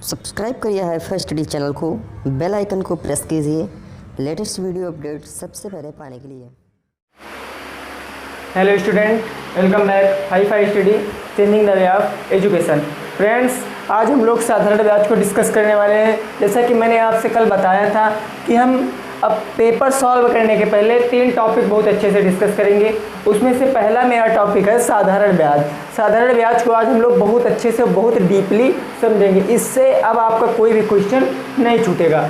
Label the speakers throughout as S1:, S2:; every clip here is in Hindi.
S1: सब्सक्राइब करिए हाईफाई स्टडी चैनल को, बेल आइकन को प्रेस कीजिए लेटेस्ट वीडियो अपडेट सबसे पहले पाने के लिए।
S2: Hello student, welcome back HiFi study changing the way of education. Friends, आज हम लोग साधारण ब्याज को डिस्कस करने वाले हैं। जैसा कि मैंने आपसे कल बताया था कि हम अब पेपर सॉल्व करने के पहले 3 टॉपिक बहुत अच्छे से डिस्कस करेंगे। उसमें से पहला मेरा टॉपिक है साधारण ब्याज। साधारण ब्याज को आज हम लोग बहुत अच्छे से बहुत डीपली समझेंगे। इससे अब आपका कोई भी क्वेश्चन नहीं छूटेगा।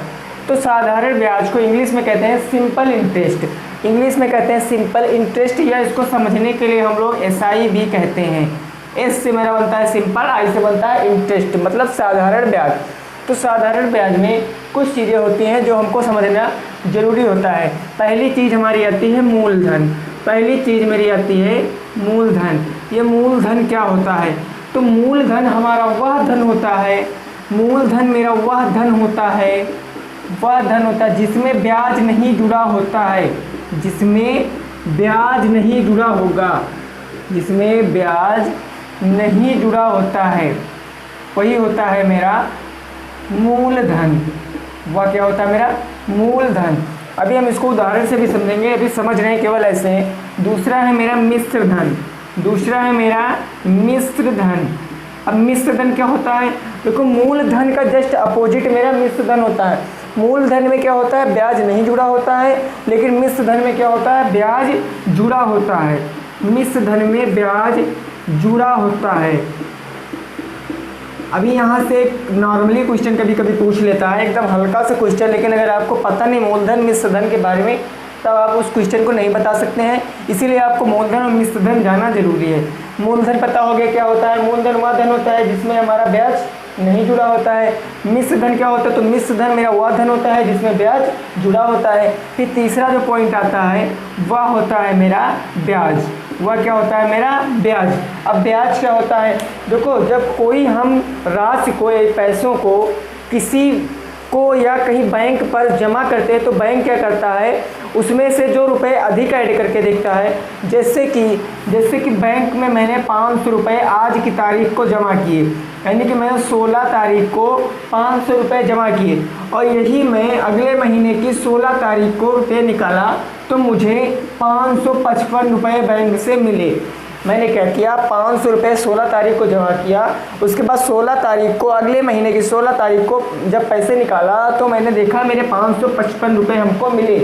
S2: तो साधारण ब्याज को इंग्लिश में कहते हैं सिंपल इंटरेस्ट। इंग्लिश में कहते हैं सिंपल इंटरेस्ट, या इसको समझने के लिए हम लोग SI भी कहते हैं। एस से मेरा बनता है सिंपल, आई से बनता है इंटरेस्ट, मतलब साधारण ब्याज। तो साधारण ब्याज में कुछ चीज़ें होती हैं जो हमको समझना ज़रूरी होता है। पहली चीज़ हमारी आती है मूलधन। पहली चीज़ मेरी आती है मूलधन। ये मूलधन क्या होता है? तो मूलधन हमारा वह धन होता है, मूलधन मेरा वह धन होता है, वह धन होता है जिसमें ब्याज नहीं जुड़ा होता है, जिसमें ब्याज नहीं जुड़ा होगा, जिसमें ब्याज नहीं जुड़ा होता है, वही होता है मेरा मूलधन। वह क्या होता है? मेरा मूलधन। अभी हम इसको उदाहरण से भी समझेंगे, अभी समझ रहे हैं केवल ऐसे। दूसरा है मेरा मिश्र धन। दूसरा है मेरा मिश्र धन। अब मिश्र धन क्या होता है? देखो, मूलधन का जस्ट अपोजिट मेरा मिश्र धन होता है। मूलधन में क्या होता है? ब्याज नहीं जुड़ा होता है, लेकिन मिश्र धन में क्या होता है? ब्याज जुड़ा होता है। मिश्र धन में ब्याज जुड़ा होता है। अभी यहाँ से नॉर्मली क्वेश्चन कभी कभी पूछ लेता है, एकदम हल्का सा क्वेश्चन, लेकिन अगर आपको पता नहीं मूलधन मिश्र धन के बारे में, तब आप उस क्वेश्चन को नहीं बता सकते हैं। इसीलिए आपको मूलधन और मिश्र धन जानना जरूरी है। मूलधन पता हो गया क्या होता है? मूलधन वह धन होता है जिसमें हमारा ब्याज नहीं जुड़ा होता है। मिश्र धन क्या होता है? तो मिश्र धन मेरा वह धन होता है जिसमें ब्याज जुड़ा होता है। फिर तीसरा जो पॉइंट आता है वह होता है मेरा ब्याज। वह क्या होता है? मेरा ब्याज। अब ब्याज क्या होता है? देखो, जब कोई हम राशि को, पैसों को किसी को या कहीं बैंक पर जमा करते हैं, तो बैंक क्या करता है? उसमें से जो रुपए अधिक ऐड करके देखता है। जैसे कि बैंक में मैंने 500 रुपये आज की तारीख को जमा किए, यानी कि मैंने 16 तारीख को 500 रुपये जमा किए, और यही मैं अगले महीने की 16 तारीख को रुपये निकाला, तो मुझे 555 रुपये बैंक से मिले। मैंने क्या किया? 500 रुपये 16 तारीख को जमा किया, उसके बाद 16 तारीख को, अगले महीने की 16 तारीख को जब पैसे निकाला, तो मैंने देखा मेरे 555 रुपये हमको मिले।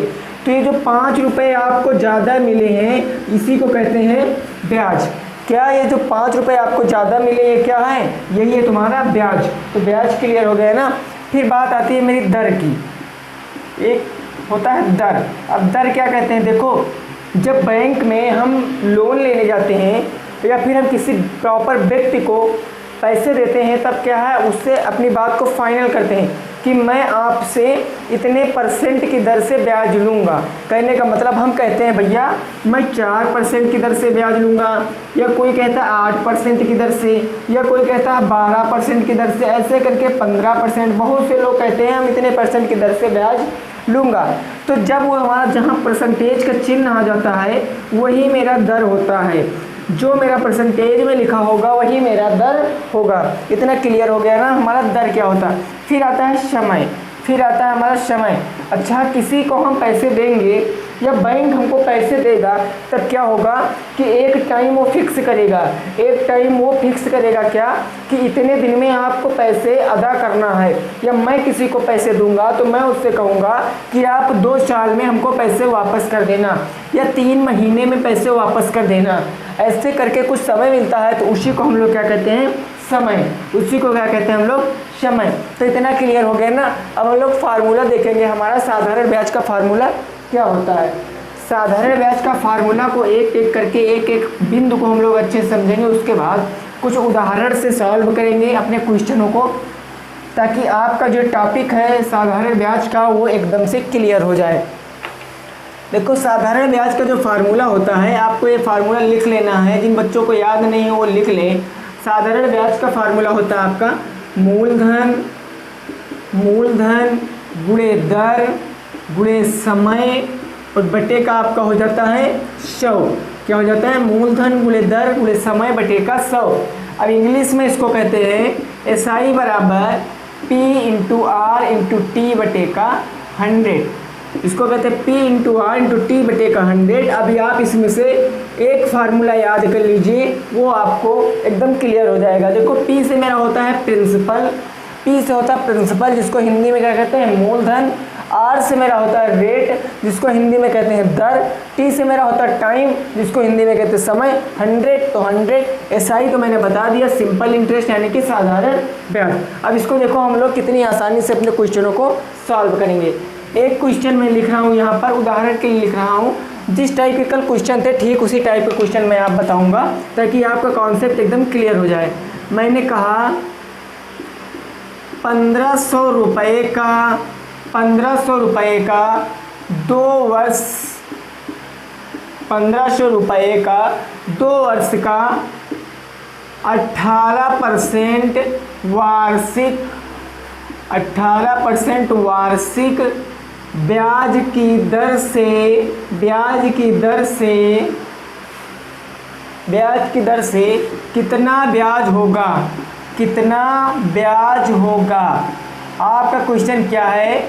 S2: तो ये जो 5 रुपये आपको ज़्यादा मिले हैं, इसी को कहते हैं ब्याज। क्या ये जो 5 रुपये आपको ज़्यादा मिले, ये क्या है? यही है तुम्हारा ब्याज। तो ब्याज क्लियर हो गया ना। फिर बात आती है मेरी दर की। एक होता है दर। अब दर क्या कहते हैं? देखो, जब बैंक में हम लोन लेने जाते हैं या फिर हम किसी प्रॉपर व्यक्ति को पैसे देते हैं, तब क्या है, उससे अपनी बात को फाइनल करते हैं कि मैं आपसे इतने % की दर से ब्याज लूँगा। कहने का मतलब हम कहते हैं भैया मैं 4% की दर से ब्याज लूँगा, या कोई कहता है 8% की दर से, या कोई कहता है 12% की दर से, ऐसे करके 15%। बहुत से लोग कहते हैं हम इतने % की दर से ब्याज लूँगा। तो जब वो हमारा जहाँ परसेंटेज का चिन्ह आ जाता है, वही मेरा दर होता है। जो मेरा परसेंटेज में लिखा होगा वही मेरा दर होगा। इतना क्लियर हो गया ना हमारा दर क्या होता है। फिर आता है समय। फिर आता है हमारा समय। अच्छा, किसी को हम पैसे देंगे या बैंक हमको पैसे देगा, तब क्या होगा कि एक टाइम वो फिक्स करेगा। एक टाइम वो फिक्स करेगा क्या, कि इतने दिन में आपको पैसे अदा करना है। या मैं किसी को पैसे दूंगा तो मैं उससे कहूँगा कि आप 2 साल में हमको पैसे वापस कर देना, या 3 महीने में पैसे वापस कर देना। ऐसे करके कुछ समय मिलता है, तो उसी को हम लोग क्या कहते हैं? समय। उसी को क्या कहते हैं हम लोग? समय। तो इतना क्लियर हो गया ना। अब हम लोग फार्मूला देखेंगे, हमारा साधारण ब्याज का फार्मूला क्या होता है। साधारण ब्याज का फार्मूला को एक एक करके, एक एक बिंदु को हम लोग अच्छे से समझेंगे। उसके बाद कुछ उदाहरण से सॉल्व करेंगे अपने क्वेश्चनों को, ताकि आपका जो टॉपिक है साधारण ब्याज का, वो एकदम से क्लियर हो जाए। देखो, साधारण ब्याज का जो फार्मूला होता है, आपको ये फार्मूला लिख लेना है। जिन बच्चों को याद नहीं है वो लिख लें। साधारण ब्याज का फार्मूला होता है आपका मूलधन गुणे दर गुणे समय, और बटे का आपका हो जाता है 100। क्या हो जाता है? मूलधन गुणे दर गुणे समय बटे का 100। अब इंग्लिश में इसको कहते हैं SI बराबर P into R into T बटे का 100, इसको कहते हैं P into R into T बटे का 100। अभी आप इसमें से एक फार्मूला याद कर लीजिए, वो आपको एकदम क्लियर हो जाएगा। देखो P से मेरा होता है प्रिंसिपल, P से होता है प्रिंसिपल जिसको हिंदी में क्या कहते हैं मूलधन, R से मेरा होता है रेट जिसको हिंदी में कहते हैं दर, T से मेरा होता है टाइम जिसको हिंदी में कहते हैं समय, 100 तो 100, SI तो मैंने बता दिया सिंपल इंटरेस्ट यानी कि साधारण ब्याज। अब इसको देखो हम लोग कितनी आसानी से अपने क्वेश्चनों को सॉल्व करेंगे। एक क्वेश्चन मैं लिख रहा हूँ यहाँ पर, उदाहरण के लिए लिख रहा हूँ, जिस टाइप के कल क्वेश्चन थे ठीक उसी टाइप के क्वेश्चन मैं आप बताऊँगा ताकि आपका कॉन्सेप्ट एकदम क्लियर हो जाए। मैंने कहा 1500 रुपये का 2 वर्ष, 1500 रुपये का 2 वर्ष का 18% वार्षिक ब्याज की दर से कितना ब्याज होगा। आपका क्वेश्चन क्या है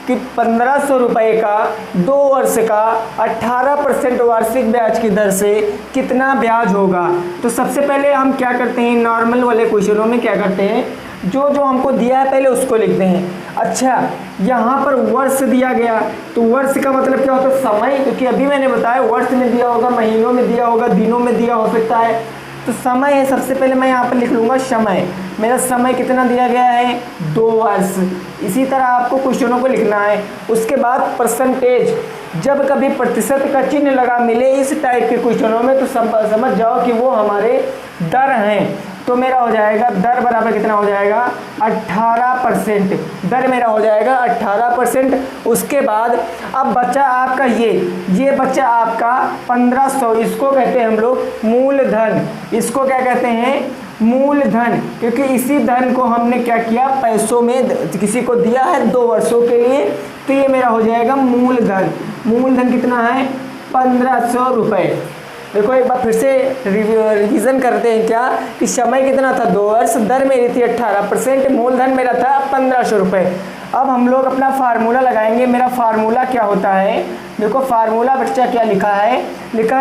S2: कि 1500 रुपये का 2 वर्ष का 18% वार्षिक ब्याज की दर से कितना ब्याज होगा। तो सबसे पहले हम क्या करते हैं, नॉर्मल वाले क्वेश्चनों में क्या करते हैं, जो हमको दिया है पहले उसको लिखते हैं। अच्छा, यहाँ पर वर्ष दिया गया तो वर्ष का मतलब क्या होता है समय, क्योंकि अभी मैंने बताया वर्ष में दिया होगा, महीनों में दिया होगा, दिनों में दिया हो सकता है, तो समय है। सबसे पहले मैं यहाँ पर लिख लूँगा समय, मेरा समय कितना दिया गया है 2 वर्ष। इसी तरह आपको क्वेश्चनों को लिखना है। उसके बाद परसेंटेज, जब कभी प्रतिशत का चिन्ह लगा मिले इस टाइप के क्वेश्चनों में तो समझ जाओ कि वो हमारे दर हैं। तो मेरा हो जाएगा दर बराबर कितना हो जाएगा 18%, दर मेरा हो जाएगा 18%। उसके बाद अब बचा आपका ये बचा आपका 1500, इसको कहते हैं हम लोग मूलधन, इसको क्या कहते हैं मूलधन, क्योंकि इसी धन को हमने क्या किया पैसों में किसी को दिया है 2 वर्षों के लिए, तो ये मेरा हो जाएगा मूलधन। मूलधन कितना है 1500 रुपये। देखो एक बार फिर से रिवीजन करते हैं क्या कि समय कितना था 2 वर्ष, दर मेरी थी 18%, मूलधन मेरा था 1500 रुपये। अब हम लोग अपना फार्मूला लगाएंगे। मेरा फार्मूला क्या होता है, देखो फार्मूला बच्चा क्या लिखा है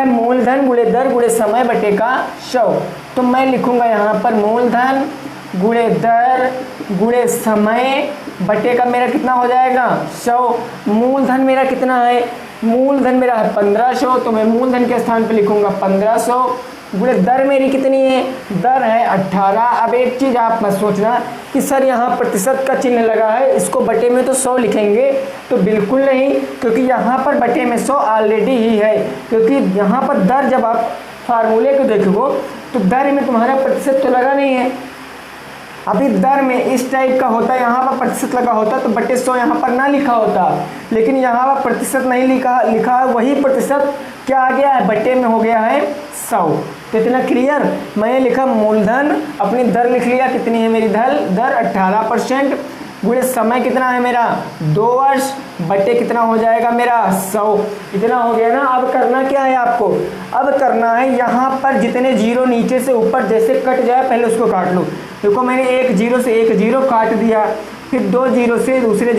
S2: मूलधन गुणे दर गुणे समय बटे का 100। तो मैं लिखूंगा यहाँ पर मूलधन गुणे दर गुणे समय बटे का मेरा कितना हो जाएगा 100। मूलधन मेरा कितना है, मूलधन मेरा है 1500, तो मैं मूलधन के स्थान पे लिखूंगा 1500 गुणे दर मेरी कितनी है, दर है 18। अब एक चीज़ आप मत सोचना कि सर यहाँ प्रतिशत का चिन्ह लगा है, इसको बटे में तो 100 लिखेंगे, तो बिल्कुल नहीं, क्योंकि यहाँ पर बटे में 100 ऑलरेडी ही है। क्योंकि यहाँ पर दर जब आप फार्मूले को देखो तो दर में तुम्हारा प्रतिशत तो लगा नहीं है। अभी दर में इस टाइप का होता है, यहाँ पर प्रतिशत लगा होता तो बटे 100 यहाँ पर ना लिखा होता, लेकिन यहाँ पर प्रतिशत नहीं लिखा वही प्रतिशत क्या आ गया है बटे में हो गया है 100। तो इतना क्लियर। मैंने लिखा मूलधन, अपनी दर लिख लिया, कितनी है मेरी दर 18%, गुणे समय कितना है मेरा 2 वर्ष, बटे कितना हो जाएगा मेरा 100। इतना हो गया ना। अब करना क्या है आपको, अब करना है यहाँ पर जितने जीरो नीचे से ऊपर जैसे कट जाए पहले उसको काट लो। देखो मैंने एक जीरो से एक जीरो काट दिया, फिर 2 जीरो से दूसरे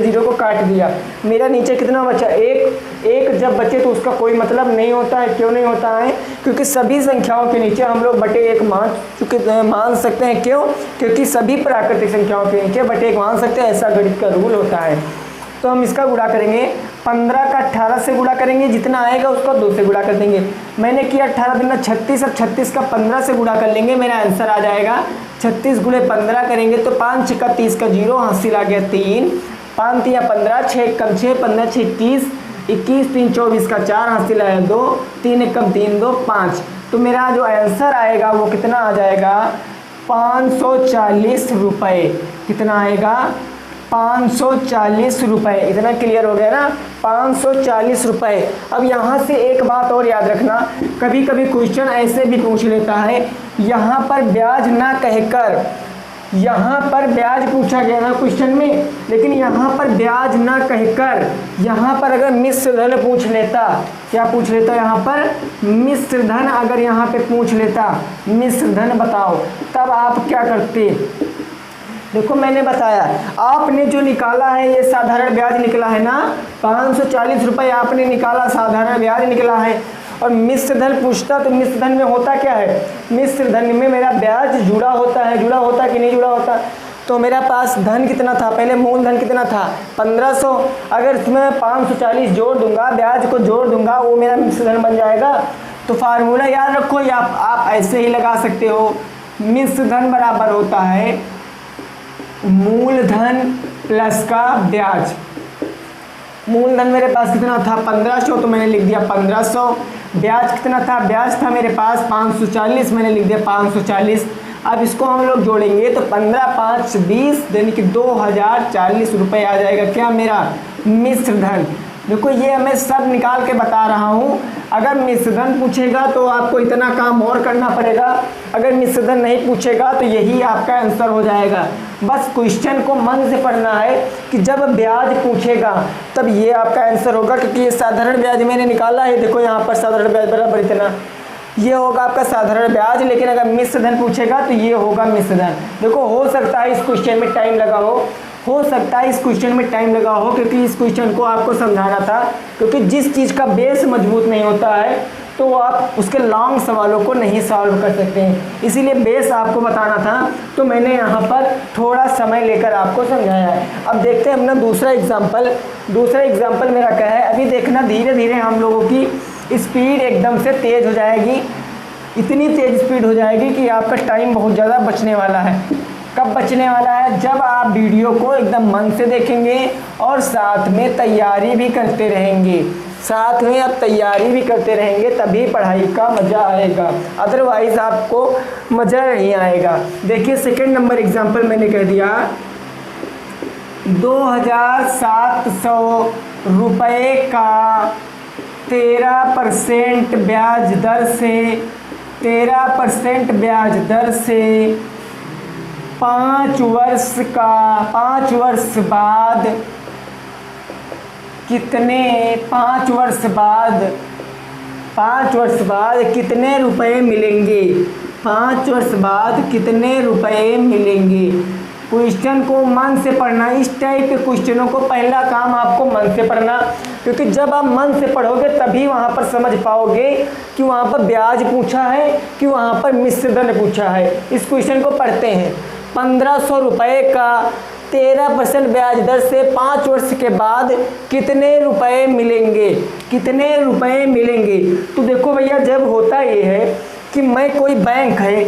S2: जीरो को काट दिया, मेरा नीचे कितना बचा एक जब बचे तो उसका कोई मतलब नहीं होता है। क्यों नहीं होता है, क्योंकि सभी संख्याओं के नीचे हम लोग बटे 1 मान सकते हैं। क्यों, क्योंकि सभी प्राकृतिक संख्याओं के नीचे बटे 1 मान सकते हैं, ऐसा गणित का रूल होता है। तो हम इसका गुणा करेंगे, 15 का 18 से गुणा करेंगे, जितना आएगा उसको 2 से गुणा कर देंगे। मैंने किया 18 दूना 36, अब 36 का 15 से गुणा कर लेंगे, मेरा आंसर आ जाएगा 36 गुणे 15 करेंगे तो 5 6 का 30 का 0 हासिल आ गया 3, 5 3 15, 6 कम 6 15 6 21, 21 3 24 का 4 हासिल आया 2, 3 1 कम 3 2 5। तो मेरा जो आंसर आएगा वो कितना आ जाएगा 540 रुपये। कितना आएगा 540 रुपये। इतना क्लियर हो गया ना, 540 रुपये। अब यहाँ से एक बात और याद रखना, कभी कभी क्वेश्चन ऐसे भी पूछ लेता है, यहाँ पर ब्याज ना कहकर, यहाँ पर ब्याज पूछा गया ना क्वेश्चन में, लेकिन यहाँ पर ब्याज ना कहकर यहाँ पर अगर मिश्र धन पूछ लेता, क्या पूछ लेता यहाँ पर मिश्र धन, अगर यहाँ पे पूछ लेता मिश्र धन बताओ, तब आप क्या करते। देखो मैंने बताया, आपने जो निकाला है ये साधारण ब्याज निकला है ना, 540 रुपये आपने निकाला, साधारण ब्याज निकला है। और मिश्र धन पूछता तो मिश्र धन में होता क्या है, मिश्र धन में मेरा ब्याज जुड़ा होता है, जुड़ा होता कि नहीं जुड़ा होता। तो मेरा पास धन कितना था, पहले मूलधन कितना था 1500, अगर इसमें 540 जोड़ दूंगा, ब्याज को जोड़ दूंगा, वो मेरा मिश्र धन बन जाएगा। तो फार्मूला याद रखो, या आप ऐसे ही लगा सकते हो, मिश्र धन बराबर होता है मूलधन प्लस का ब्याज। मूलधन मेरे पास कितना था 1500, तो मैंने लिख दिया 1500। ब्याज कितना था, ब्याज था मेरे पास 540, मैंने लिख दिया 540। अब इसको हम लोग जोड़ेंगे तो 15 5 20 यानी कि 2040 रुपये आ जाएगा क्या मेरा मिश्र धन। देखो ये मैं सब निकाल के बता रहा हूँ। अगर मिश्र धन पूछेगा तो आपको इतना काम और करना पड़ेगा, अगर मिश्र धन नहीं पूछेगा तो यही आपका आंसर हो जाएगा। बस क्वेश्चन को मन से पढ़ना है कि जब ब्याज पूछेगा तब ये आपका आंसर होगा, क्योंकि ये साधारण ब्याज मैंने निकाला है। देखो यहाँ पर साधारण ब्याज बराबर इतना, ये होगा आपका साधारण ब्याज, लेकिन अगर मिश्र धन पूछेगा तो ये होगा मिश्र धन। देखो हो सकता है इस क्वेश्चन में टाइम लगा हो सकता है इस क्वेश्चन में टाइम लगा हो, क्योंकि इस क्वेश्चन को आपको समझाना था, क्योंकि जिस चीज़ का बेस मजबूत नहीं होता है तो आप उसके लॉन्ग सवालों को नहीं सॉल्व कर सकते हैं, इसीलिए बेस आपको बताना था। तो मैंने यहाँ पर थोड़ा समय लेकर आपको समझाया है। अब देखते हैं अपना दूसरा एग्जाम्पल मेरा क्या है। अभी देखना धीरे धीरे हम लोगों की स्पीड एकदम से तेज़ हो जाएगी, इतनी तेज़ स्पीड हो जाएगी कि आपका टाइम बहुत ज़्यादा बचने वाला है। कब बचने वाला है, जब आप वीडियो को एकदम मन से देखेंगे और साथ में तैयारी भी करते रहेंगे, साथ में आप तैयारी भी करते रहेंगे, तभी पढ़ाई का मज़ा आएगा, अदरवाइज़ आपको मज़ा नहीं आएगा। देखिए सेकंड नंबर एग्जांपल मैंने कह दिया, 2700 रुपये का 13% ब्याज दर से 13% ब्याज दर से 5 वर्ष बाद कितने 5 वर्ष बाद कितने रुपए मिलेंगे, 5 वर्ष बाद कितने रुपए मिलेंगे। क्वेश्चन को मन से पढ़ना, इस टाइप के क्वेश्चनों को पहला काम आपको मन से पढ़ना, क्योंकि जब आप मन से पढ़ोगे तभी वहाँ पर समझ पाओगे कि वहाँ पर ब्याज पूछा है कि वहाँ पर मिश्र धन पूछा है। इस क्वेश्चन को पढ़ते हैं, 1500 रुपये का 13% ब्याज दर से 5 वर्ष के बाद कितने रुपए मिलेंगे, कितने रुपए मिलेंगे। तो देखो भैया, जब होता ये है कि मैं कोई बैंक है,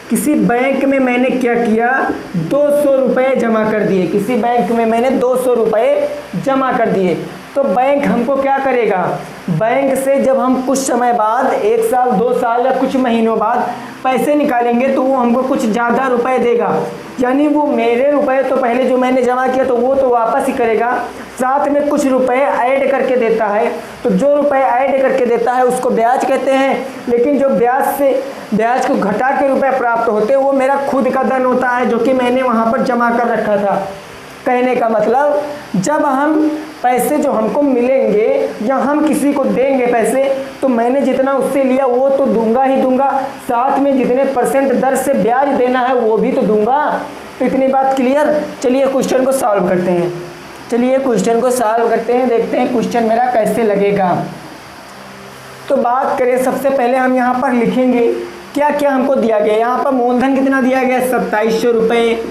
S2: किसी बैंक में मैंने क्या किया 200 रुपये जमा कर दिए, किसी बैंक में मैंने 200 रुपये जमा कर दिए, तो बैंक हमको क्या करेगा, बैंक से जब हम कुछ समय बाद 1 साल 2 साल या कुछ महीनों बाद पैसे निकालेंगे तो वो हमको कुछ ज़्यादा रुपए देगा, यानी वो मेरे रुपए तो पहले जो मैंने जमा किया तो वो तो वापस ही करेगा, साथ में कुछ रुपए ऐड करके देता है। तो जो रुपए ऐड करके देता है उसको ब्याज कहते हैं, लेकिन जो ब्याज को घटा के रुपए प्राप्त होते हैं वो मेरा खुद का धन होता है, जो कि मैंने वहाँ पर जमा कर रखा था। कहने का मतलब, जब हम पैसे जो हमको मिलेंगे या हम किसी को देंगे पैसे, तो मैंने जितना उससे लिया वो तो दूंगा ही दूंगा, साथ में जितने % दर से ब्याज देना है वो भी तो दूंगा। तो इतनी बात क्लियर। चलिए क्वेश्चन को सॉल्व करते हैं, देखते हैं क्वेश्चन मेरा कैसे लगेगा। तो बात करें, सबसे पहले हम यहाँ पर लिखेंगे क्या क्या हमको दिया गया। यहाँ पर मूलधन कितना दिया गया है 2700 रुपये,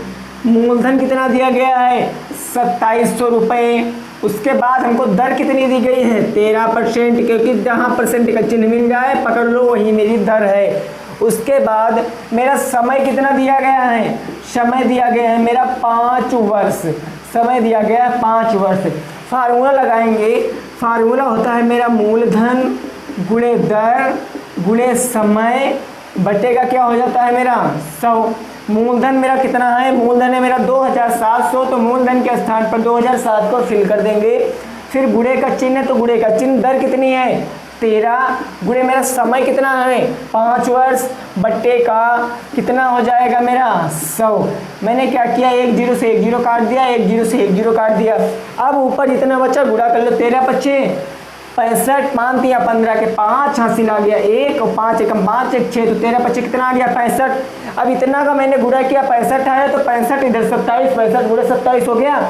S2: मूलधन कितना दिया गया है 2700 रुपये। उसके बाद हमको दर कितनी दी गई है 13%, क्योंकि जहाँ परसेंट का चिन्ह मिल जाए पकड़ लो वही मेरी दर है। उसके बाद मेरा समय कितना दिया गया है, समय दिया गया है मेरा 5 वर्ष, समय दिया गया है 5 वर्ष। फार्मूला लगाएंगे, फार्मूला होता है मेरा मूलधन गुणे दर गुणे समय बटेगा क्या हो जाता है मेरा 100। मूलधन मेरा कितना है, मूलधन है मेरा 2700, तो मूलधन के स्थान पर 2007 को फिल कर देंगे। फिर गुणे का चिन्ह है तो गुणे का चिन्ह, दर कितनी है 13 गुणे मेरा समय कितना है 5 वर्ष बट्टे का कितना हो जाएगा मेरा 100। मैंने क्या किया, 1 0 से 1 0 काट दिया, 1 0 से 1 0 काट दिया। अब ऊपर जितना बचा गुणा कर लो, 13 × 5 = 65, 5 तिया 15 के 5 हासिल आ गया 1 और 5 एकम 5 1 6 तो 13 25 कितना आ गया 65। अब इतना का मैंने गुणा किया 65 आया तो 65 इधर 27, 65 गुणा 27 हो गया।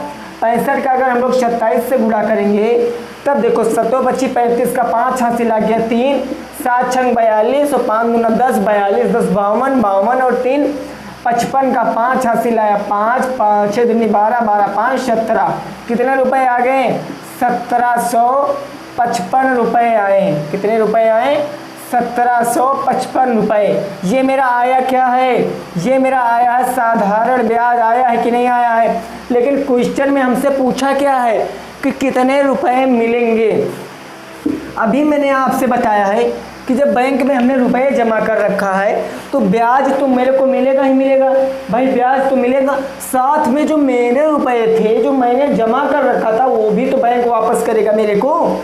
S2: 65 का अगर हम लोग 27 से गुणा करेंगे तब देखो 7 25 35 का 5 हासिल आ गया 3, 7 छंग 42 और 5 गुना 10 42, 10 52, 52 और 3 55 का 5 हासिल आया 5, 5 6 दूनी 12, 12 5 17। कितने रुपए आ गए 1755 रुपए आए। कितने रुपए आए 1755 रुपए। ये मेरा आया क्या है, ये मेरा आया है साधारण ब्याज आया है कि नहीं आया है। लेकिन क्वेश्चन में हमसे पूछा क्या है कि कितने रुपए मिलेंगे। अभी मैंने आपसे बताया है कि जब बैंक में हमने रुपए जमा कर रखा है तो ब्याज तो मेरे को मिलेगा ही मिलेगा भाई, ब्याज तो मिलेगा। साथ में जो मेरे रुपए थे जो मैंने जमा कर रखा था वो भी तो बैंक वापस करेगा, मेरे को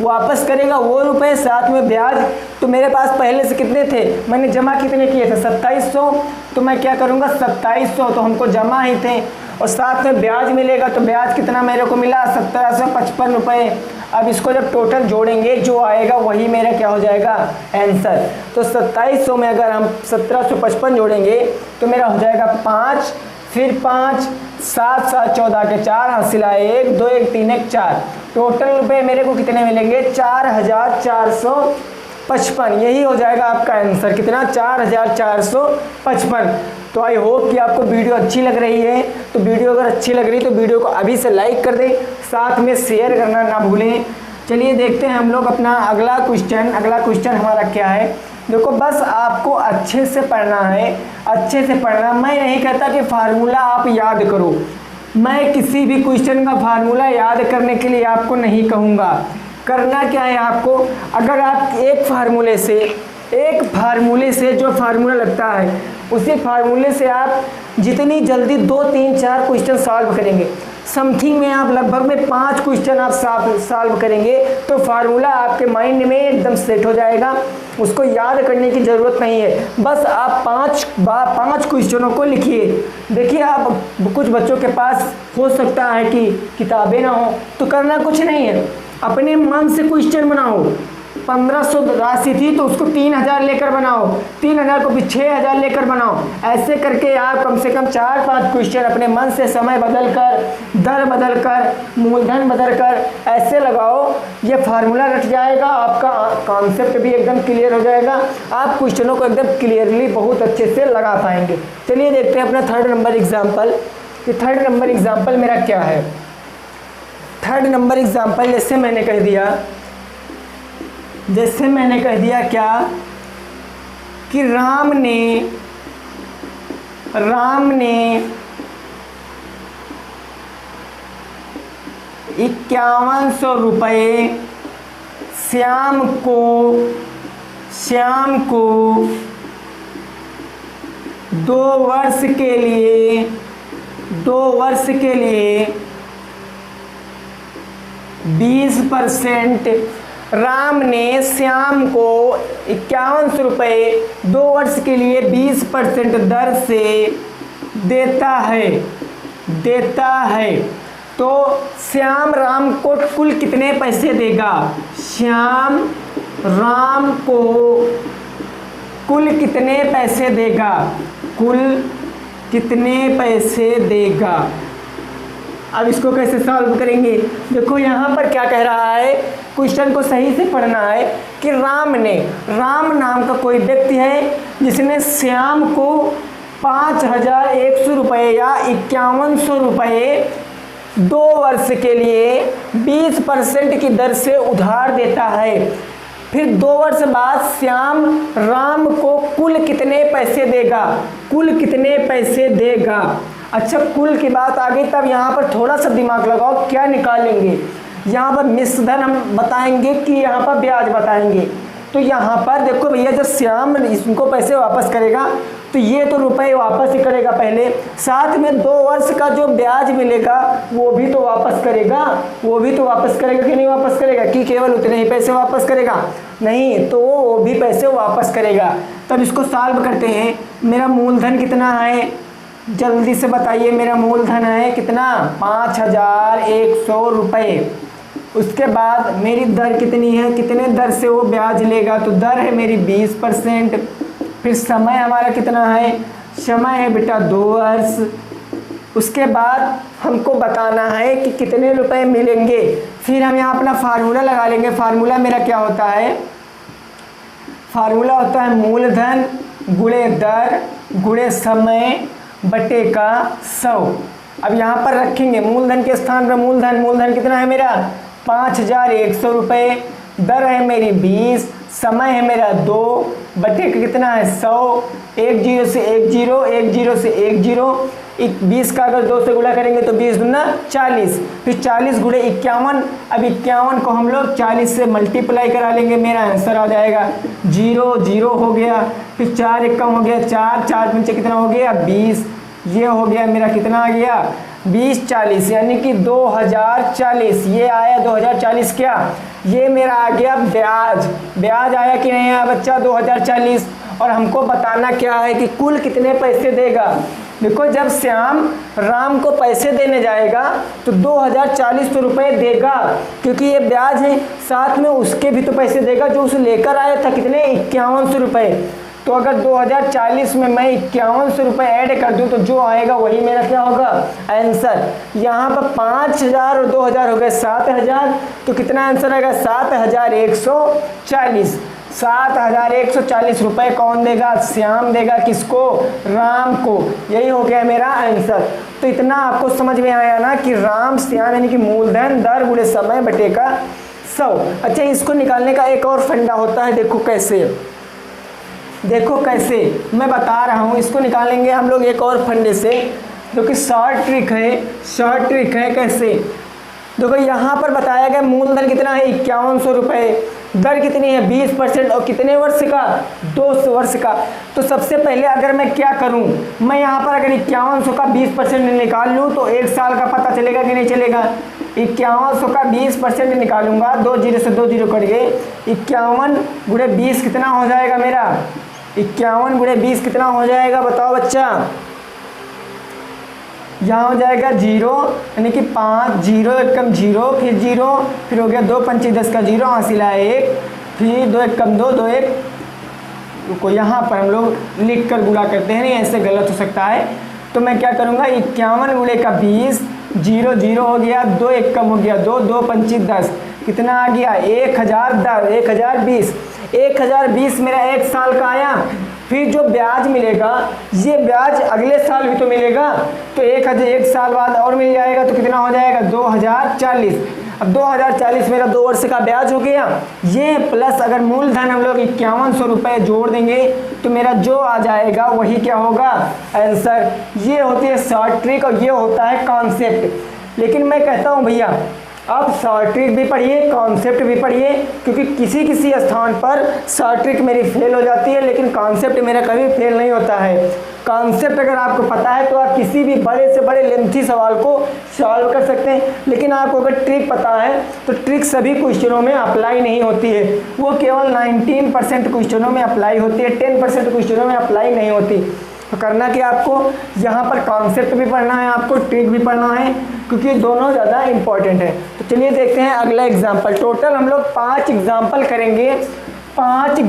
S2: वापस करेगा वो रुपए, साथ में ब्याज। तो मेरे पास पहले से कितने थे, मैंने जमा कितने किए थे 2700, तो मैं क्या करूँगा 2700 तो हमको जमा ही थे और साथ में ब्याज मिलेगा तो ब्याज कितना मेरे को मिला 1755 रुपये। अब इसको जब टोटल जोड़ेंगे जो आएगा वही मेरा क्या हो जाएगा आंसर। तो 2700 में अगर हम 1755 जोड़ेंगे तो मेरा हो जाएगा 5, फिर 5, 7 7 14 के 4 हासिल आए 1 2 1 3 1 4। टोटल रुपए मेरे को कितने मिलेंगे 4455। यही हो जाएगा आपका आंसर कितना 4455। तो आई होप कि आपको वीडियो अच्छी लग रही है। तो वीडियो अगर अच्छी लग रही है तो वीडियो को अभी से लाइक कर दें, साथ में शेयर करना ना भूलें। चलिए देखते हैं हम लोग अपना अगला क्वेश्चन। अगला क्वेश्चन हमारा क्या है, देखो बस आपको अच्छे से पढ़ना है, अच्छे से पढ़ना। मैं नहीं कहता कि फार्मूला आप याद करो, मैं किसी भी क्वेश्चन का फार्मूला याद करने के लिए आपको नहीं कहूँगा। करना क्या है आपको, अगर आप एक फार्मूले से जो फार्मूला लगता है उसी फार्मूले से आप जितनी जल्दी 2 3 4 क्वेश्चन सॉल्व करेंगे, समथिंग में आप लगभग में 5 क्वेश्चन आप सॉल्व करेंगे तो फार्मूला आपके माइंड में एकदम सेट हो जाएगा। उसको याद करने की ज़रूरत नहीं है, बस आप 5 क्वेश्चनों को लिखिए। देखिए आप कुछ बच्चों के पास हो सकता है कि किताबें ना हो, तो करना कुछ नहीं है, अपने मन से क्वेश्चन बनाओ। 1500 राशि थी तो उसको 3000 लेकर बनाओ, 3000 को भी 6000 लेकर बनाओ। ऐसे करके आप कम से कम 4-5 क्वेश्चन अपने मन से समय बदल कर, दर बदल कर, मूलधन बदल कर ऐसे लगाओ, ये फार्मूला रट जाएगा, आपका कॉन्सेप्ट भी एकदम क्लियर हो जाएगा, आप क्वेश्चनों को एकदम क्लियरली बहुत अच्छे से लगा पाएंगे। चलिए देखते हैं अपना 3rd नंबर एग्जाम्पल कि 3rd नंबर एग्जाम्पल मेरा क्या है। 3rd नंबर एग्जाम्पल जैसे मैंने कह दिया क्या कि राम ने 5100 रुपये श्याम को 2 वर्ष के लिए 20%, राम ने श्याम को 5100 रुपये 2 वर्ष के लिए 20% दर से देता है तो श्याम राम को कुल कितने पैसे देगा। श्याम राम को कुल कितने पैसे देगा। अब इसको कैसे सॉल्व करेंगे, देखो यहाँ पर क्या कह रहा है, क्वेश्चन को सही से पढ़ना है कि राम नाम का कोई व्यक्ति है जिसने श्याम को 5100 रुपये या 5100 रुपये 2 वर्ष के लिए 20% की दर से उधार देता है। फिर 2 वर्ष बाद श्याम राम को कुल कितने पैसे देगा। अच्छा, कुल की बात आ गई, तब यहाँ पर थोड़ा सा दिमाग लगाओ, क्या निकालेंगे। यहाँ पर मिश्रधन हम बताएंगे कि यहाँ पर ब्याज बताएंगे। तो यहाँ पर देखो भैया, जब श्याम इसको पैसे वापस करेगा तो ये तो रुपए वापस ही करेगा पहले, साथ में 2 वर्ष का जो ब्याज मिलेगा वो भी तो वापस करेगा कि नहीं वापस करेगा, कि केवल उतने ही पैसे वापस करेगा, नहीं तो वो भी पैसे वापस करेगा। तब इसको सॉल्व करते हैं। मेरा मूलधन कितना है, जल्दी से बताइए, मेरा मूलधन है कितना 5100 रुपये। उसके बाद मेरी दर कितनी है, कितने दर से वो ब्याज लेगा, तो दर है मेरी 20%। फिर समय हमारा कितना है, समय है बेटा 2 वर्ष। उसके बाद हमको बताना है कि कितने रुपए मिलेंगे। फिर हम यहाँ अपना फार्मूला लगा लेंगे। फार्मूला मेरा क्या होता है, फार्मूला होता है मूलधन गुणे दर गुणे समय बटे का 100। अब यहाँ पर रखेंगे मूलधन के स्थान पर मूलधन कितना है मेरा 5100 रुपये, दर है मेरी 20, समय है मेरा 2 बटे का कितना है 100, 1 0 से 1 0, 1 0 से 1 0, 20 का अगर 2 से गुणा करेंगे तो 20 दूना 40, फिर 40 गुणे 51। अब 51 को हम लोग 40 से मल्टीप्लाई करा लेंगे, मेरा आंसर आ जाएगा 0 0 हो गया। फिर 4 1 हो गया 4, 4 पंचे कितना हो गया 20, ये हो गया मेरा कितना आ गया 20 40, यानी कि 2040। ये आया 2040, क्या ये मेरा आ गया ब्याज। ब्याज आया कि नहीं आया बच्चा 2040। और हमको बताना क्या है कि कुल कितने पैसे देगा। देखो जब श्याम राम को पैसे देने जाएगा तो 2040 रुपये देगा, क्योंकि ये ब्याज है, साथ में उसके भी तो पैसे देगा जो उसे लेकर आया था, कितने 5100 रुपये। तो अगर 2040 में मैं 5100 रुपये ऐड कर दूं तो जो आएगा वही मेरा क्या होगा आंसर। यहाँ पर 5000 और 2000 हो गए 7000, तो कितना आंसर आएगा 7140। 7140 रुपये कौन देगा, श्याम देगा, किसको, राम को। यही हो गया मेरा आंसर। तो इतना आपको समझ में आया ना कि राम श्याम यानी कि मूलधन दर गुणे समय बटे का 100। अच्छा, इसको निकालने का एक और फंडा होता है, देखो कैसे, देखो कैसे मैं बता रहा हूँ। इसको निकालेंगे हम लोग एक और फंडे से, जो कि शॉर्ट ट्रिक है। कैसे, देखो यहाँ पर बताया गया मूलधन कितना है 5100 रुपये, दर कितनी है 20% और कितने वर्ष का 2 वर्ष का। तो सबसे पहले अगर मैं क्या करूं, मैं यहाँ पर अगर 5100 का 20% निकाल लूँ तो 1 साल का पता चलेगा कि नहीं चलेगा। 5100 का 20% निकालूंगा, 2 0 से 2 0 कट गए, 51 गुणे 20 कितना हो जाएगा मेरा, 51 गुणे 20 कितना हो जाएगा बताओ बच्चा। यहाँ हो जाएगा 0, यानी कि 5 0 1 कम 0, फिर 0, फिर हो गया 2 पंचे 10 का 0, हासिला 1, फिर 2 1 कम 2 2 1। रुको, यहाँ पर हम लोग लिख कर गुणा करते हैं, नहीं ऐसे गलत हो सकता है। तो मैं क्या करूँगा 51 गुणे का 20, 0 0 हो गया, 2 1 कम हो गया 2, 2 पंचे 10, कितना आ गया 1010, 1020। 1020 मेरा 1 साल का आया। फिर जो ब्याज मिलेगा, ये ब्याज अगले साल भी तो मिलेगा, तो 1 साल बाद और मिल जाएगा, तो कितना हो जाएगा 2040। अब 2040 मेरा 2 वर्ष का ब्याज हो गया। ये प्लस अगर मूलधन हम लोग 5100 रुपये जोड़ देंगे तो मेरा जो आ जाएगा वही क्या होगा आंसर। ये होती है शॉर्ट ट्रिक और ये होता है कॉन्सेप्ट। लेकिन मैं कहता हूँ भैया आप शॉर्ट ट्रिक भी पढ़िए, कॉन्सेप्ट भी पढ़िए, क्योंकि किसी स्थान पर शॉर्ट ट्रिक मेरी फेल हो जाती है लेकिन कॉन्सेप्ट मेरा कभी फेल नहीं होता है। कॉन्सेप्ट अगर आपको पता है तो आप किसी भी बड़े से बड़े लेंथी सवाल को सॉल्व कर सकते हैं, लेकिन आपको अगर ट्रिक पता है तो ट्रिक सभी क्वेश्चनों में अप्लाई नहीं होती है, वो केवल 19% क्वेश्चनों में अप्लाई होती है, 10% क्वेश्चनों में अप्लाई नहीं होती। तो करना कि आपको यहाँ पर कॉन्सेप्ट भी पढ़ना है, आपको ट्रिक भी पढ़ना है, क्योंकि दोनों ज़्यादा इंपॉर्टेंट है। तो चलिए देखते हैं अगला एग्जाम्पल। टोटल हम लोग 5 एग्जाम्पल करेंगे, 5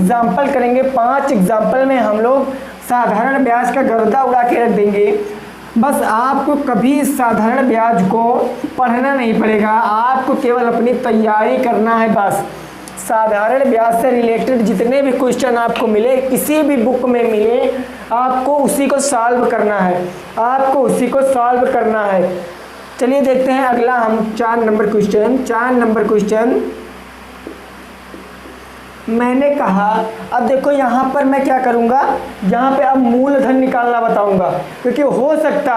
S2: एग्जाम्पल में हम लोग साधारण ब्याज का गर्दा उड़ा के रख देंगे। बस आपको कभी साधारण ब्याज को पढ़ना नहीं पड़ेगा, आपको केवल अपनी तैयारी करना है बस। साधारण ब्याज से रिलेटेड जितने भी क्वेश्चन आपको मिले, किसी भी बुक में मिले, आपको उसी को सॉल्व करना है, चलिए देखते हैं अगला हम 4 नंबर क्वेश्चन। मैंने कहा, अब देखो यहाँ पर मैं क्या करूँगा, यहाँ पे अब मूलधन निकालना बताऊँगा, क्योंकि हो सकता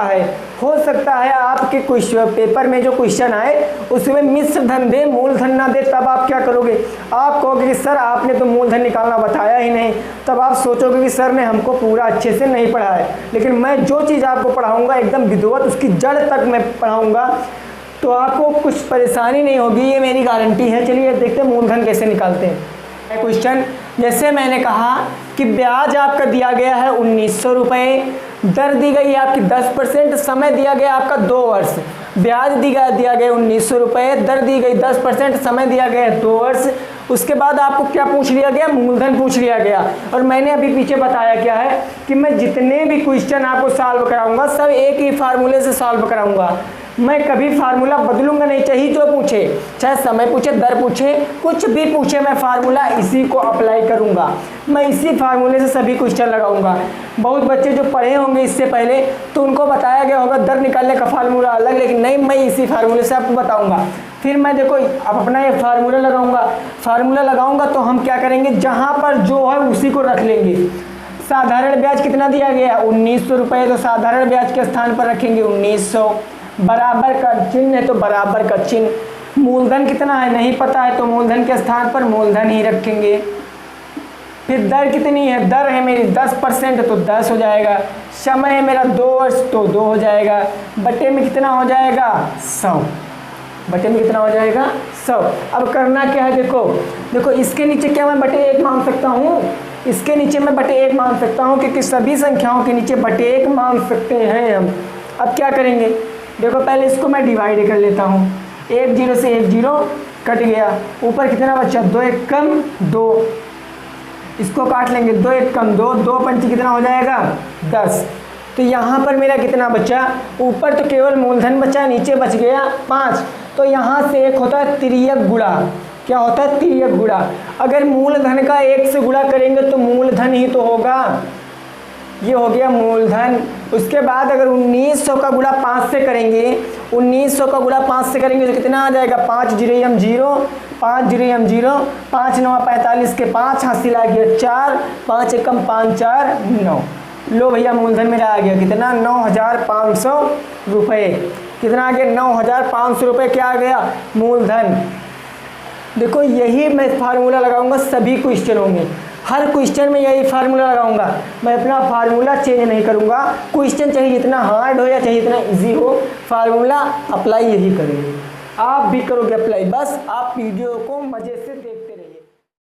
S2: है आपके क्वेश्चन पेपर में जो क्वेश्चन आए उसमें मिश्र धन दे, मूलधन ना दे, तब आप क्या करोगे, आप कहोगे कि सर आपने तो मूलधन निकालना बताया ही नहीं। तब आप सोचोगे कि सर ने हमको पूरा अच्छे से नहीं पढ़ाया। लेकिन मैं जो चीज़ आपको पढ़ाऊँगा एकदम विधिवत, उसकी जड़ तक मैं पढ़ाऊँगा, तो आपको कुछ परेशानी नहीं होगी, ये मेरी गारंटी है। चलिए देखते हैं मूलधन कैसे निकालते हैं। क्वेश्चन, जैसे मैंने कहा कि ब्याज आपका दिया गया है 1900 रुपये, दर दी गई है आपकी 10%, समय दिया गया आपका 2 वर्ष। ब्याज दिया गया 1900 रुपये, दर दी गई 10%, समय दिया गया 2 वर्ष। उसके बाद आपको क्या पूछ लिया गया, मूलधन पूछ लिया गया। और मैंने अभी पीछे बताया क्या है कि मैं जितने भी क्वेश्चन आपको सॉल्व कराऊंगा सब एक ही फार्मूले से सॉल्व कराऊंगा। मैं कभी फार्मूला बदलूंगा नहीं, चाहे जो पूछे, चाहे समय पूछे, दर पूछे, कुछ भी पूछे, मैं फार्मूला इसी को अप्लाई करूंगा। मैं इसी फार्मूले से सभी क्वेश्चन लगाऊंगा। बहुत बच्चे जो पढ़े होंगे इससे पहले तो उनको बताया गया होगा दर निकालने का फार्मूला अलग, लेकिन नहीं, मैं इसी फार्मूले से आपको बताऊंगा। फिर मैं देखो अब अपना ये फार्मूला लगाऊंगा तो हम क्या करेंगे, जहाँ पर जो है उसी को रख लेंगे। साधारण ब्याज कितना दिया गया, 1900 रुपये, तो साधारण ब्याज के स्थान पर रखेंगे 1900। बराबर का चिन्ह है तो बराबर का चिन्ह। मूलधन कितना है नहीं पता है तो मूलधन के स्थान पर मूलधन ही रखेंगे। फिर दर कितनी है, दर है मेरी 10% तो 10 हो जाएगा। समय है मेरा 2 वर्ष तो 2 हो जाएगा। बटे में कितना हो जाएगा, 100। बटे में कितना हो जाएगा, 100। अब करना क्या है, देखो इसके नीचे क्या मैं बटे 1 मान सकता हूँ, इसके नीचे मैं बटे 1 मान सकता हूँ, क्योंकि सभी संख्याओं के नीचे बटे 1 मान सकते हैं हम। अब क्या करेंगे, देखो पहले इसको मैं डिवाइड कर लेता हूँ। 1 0 से 1 0 कट गया, ऊपर कितना बचा, 2 1 कम 2, इसको काट लेंगे, 2 1 कम 2, 2 पंची कितना हो जाएगा 10। तो यहाँ पर मेरा कितना बचा, ऊपर तो केवल मूलधन बचा, नीचे बच गया 5। तो यहाँ से एक होता है तिर्यक गुणा। क्या होता है, तिर्यक गुणा। अगर मूलधन का 1 से गुणा करेंगे तो मूलधन ही तो होगा, ये हो गया मूलधन। उसके बाद अगर 1900 का गुणा 5 से करेंगे, 1900 का गुणा 5 से करेंगे तो कितना आ जाएगा, 5 0 हम 0, 5 0 हम 0, 5 9 45 के 5 हासिल आ गया 4, 5 एकम 5 4 9। लो भैया मूलधन मेरा आ गया कितना, 9500 रुपये। कितना आ गया, 9500 रुपये क्या आ गया, मूलधन। देखो यही मैं फार्मूला लगाऊंगा सभी क्वेश्चनों में, हर क्वेश्चन में यही फार्मूला लगाऊंगा। मैं अपना फार्मूला चेंज नहीं करूंगा। क्वेश्चन चाहे जितना हार्ड हो या चाहे जितना इजी हो, फार्मूला अप्लाई यही करेंगे। आप भी करोगे अप्लाई, बस आप वीडियो को मज़े से देख